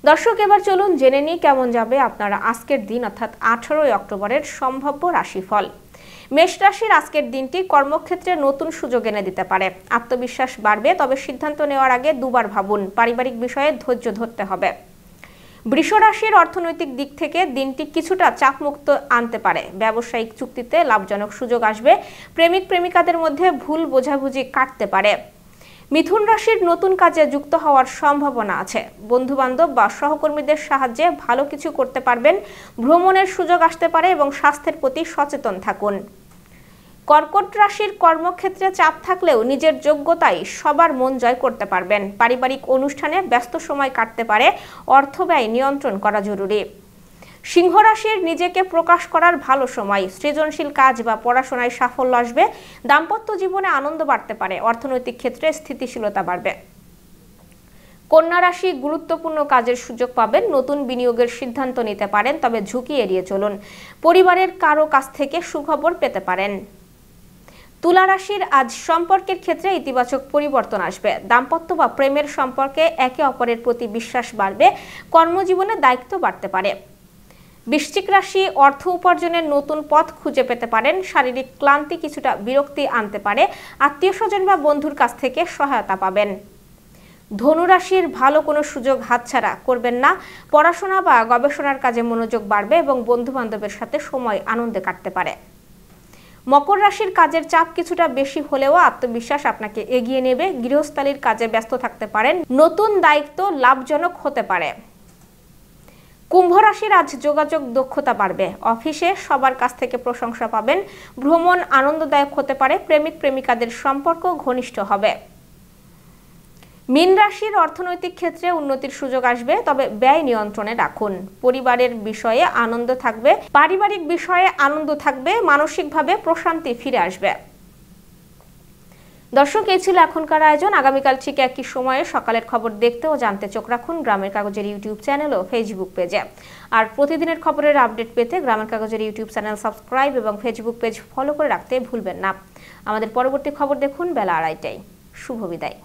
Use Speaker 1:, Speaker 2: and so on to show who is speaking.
Speaker 1: দর্শক, এবার চলুন জেনে নিই কেমন যাবে আপনারা আজকের দিন অর্থাৎ 18 অক্টোবরের সম্ভাব্য রাশিফল। মেষ রাশির আজকের দিনটি কর্মক্ষেত্রে নতুন সুযোগ এনে দিতে পারে। আত্মবিশ্বাস বাড়বে, তবে সিদ্ধান্ত নেওয়ার আগে দুবার ভাবুন। পারিবারিক বিষয়ে ধৈর্য ধরতে হবে। বৃষ রাশির অর্থনৈতিক দিক থেকে দিনটি কিছুটা চাপমুক্ত আনতে পারে। ব্যবসায়িক চুক্তিতে লাভজনক সুযোগ আসবে। প্রেমিক প্রেমিকাদের মধ্যে ভুল বোঝাবুঝি কাটতে পারে। মিথুন রাশির নতুন কাজে যুক্ত হওয়ার সম্ভাবনা আছে। বন্ধু বান্ধব বা সহকর্মীদের সাহায্যে ভালো কিছু করতে পারবেন। ভ্রমণের সুযোগ আসতে পারে এবং স্বাস্থ্যের প্রতি সচেতন থাকুন। কর্কট রাশির কর্মক্ষেত্রে চাপ থাকলেও নিজের যোগ্যতায় সবার মন জয় করতে পারবেন। পারিবারিক অনুষ্ঠানে ব্যস্ত সময় কাটতে পারে। অর্থ ব্যয় নিয়ন্ত্রণ করা জরুরি। সিংহ রাশির নিজেকে প্রকাশ করার ভালো সময়। সৃজনশীল কাজ বা পড়াশোনায় সাফল্য আসবে। দাম্পত্য জীবনে আনন্দ বাড়তে পারে। অর্থনৈতিক ক্ষেত্রে স্থিতিশীলতা বাড়বে। কন্যা রাশি গুরুত্বপূর্ণ কাজের সুযোগ পাবেন। নতুন বিনিয়োগের সিদ্ধান্ত নিতে পারেন, তবে ঝুঁকি এড়িয়ে চলুন। পরিবারের কারো কাছ থেকে সুখবর পেতে পারেন। তুলা রাশির আজ সম্পর্কের ক্ষেত্রে ইতিবাচক পরিবর্তন আসবে। দাম্পত্য বা প্রেমের সম্পর্কে একে অপরের প্রতি বিশ্বাস বাড়বে। কর্মজীবনে দায়িত্ব বাড়তে পারে। বৃশ্চিক রাশি অর্থ উপার্জনের নতুন পথ খুঁজে পেতে পারেন। শারীরিক ক্লান্তি কিছুটা বিরক্তি আনতে পারে। আত্মীয়স্বজন বা বন্ধুর কাছ থেকে সহায়তা পাবেন। ধনু রাশির ভালো কোনো সুযোগ হাতছাড়া করবেন না। পড়াশোনা বা গবেষণার কাজে মনোযোগ বাড়বে এবং বন্ধু বান্ধবের সাথে সময় আনন্দে কাটতে পারে। মকর রাশির কাজের চাপ কিছুটা বেশি হলেও আত্মবিশ্বাস আপনাকে এগিয়ে নেবে। গৃহস্থালির কাজে ব্যস্ত থাকতে পারেন। নতুন দায়িত্ব লাভজনক হতে পারে। কুম্ভ রাশির আজ যোগাযোগ দক্ষতা বাড়বে। অফিসে সবার কাছ থেকে প্রশংসা পাবেন। ভ্রমণ আনন্দদায়ক হতে পারে। প্রেমিক প্রেমিকাদের সম্পর্ক ঘনিষ্ঠ হবে। মীন রাশির অর্থনৈতিক ক্ষেত্রে উন্নতির সুযোগ আসবে, তবে ব্যয় নিয়ন্ত্রণে রাখুন। পারিবারিক বিষয়ে আনন্দ থাকবে। মানসিকভাবে প্রশান্তি ফিরে আসবে। দর্শক, এই ছিল এখনকার আয়োজন। আগামীকাল ঠিক একই সময়ে সকালের খবর দেখতে ও জানতে চোখ রাখুন গ্রামের কাগজের ইউটিউব চ্যানেল ও ফেসবুক পেজে। আর প্রতিদিনের খবরের আপডেট পেতে গ্রামের কাগজের ইউটিউব চ্যানেল সাবস্ক্রাইব এবং ফেসবুক পেজ ফলো করে রাখতে ভুলবেন না। আমাদের পরবর্তী খবর দেখুন বেলা 2:30টায়। শুভ বিদায়।